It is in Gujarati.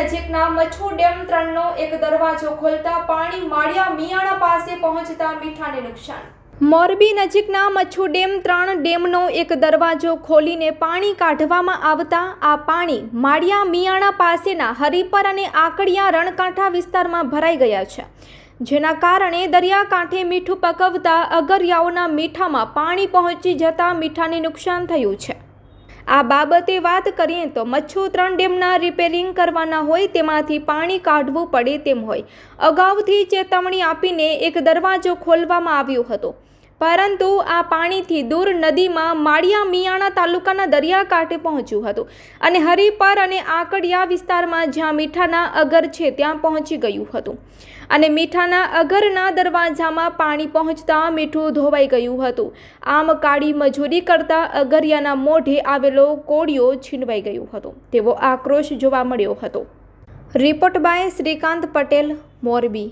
નજીકના મચ્છુ ડેમ 3નો એક દરવાજો ખોલતા પાણી માળિયા મિયાણા પાસે પહોંચતા મીઠાને નુકસાન। મોરબી નજીકના મચ્છુ ડેમ 3 ડેમનો એક દરવાજો ખોલીને પાણી કાઢવામાં આવતા આ પાણી માળિયા મિયાણા પાસેના હરિપર અને આકડિયા રણકાંઠા વિસ્તારમાં ભરાઈ ગયા છે, જેના કારણે દરિયાકાંઠે મીઠું પકવતા અગરિયાઓના મીઠામાં પાણી પહોંચી જતા મીઠાને નુકસાન થયું છે। આ બાબતે વાત કરીએ તો મચ્છુ 3 ડેમના રિપેરિંગ કરવાના હોય તેમાંથી પાણી કાઢવું પડે તેમ હોય અગાઉથી ચેતવણી આપીને એક દરવાજો ખોલવામાં આવ્યો હતો, પરંતુ આ પાણીથી દૂર નદીમાં માળિયા મિયાણા તાલુકાના દરિયાકાંઠે પહોંચ્યું હતું અને હરિપર અને આકડિયા વિસ્તારમાં જ્યાં મીઠાના અગર છે ત્યાં પહોંચી ગયું હતું અને મીઠાના અગરના દરવાજામાં પાણી પહોંચતા મીઠું ધોવાઈ ગયું હતું। આમ કાળી મજૂરી કરતા અગરિયાના મોઢે આવેલો કોળિયો છીનવાઈ ગયો હતો તેવો આક્રોશ જોવા મળ્યો હતો। Report by Shrikant Patel, Morbi.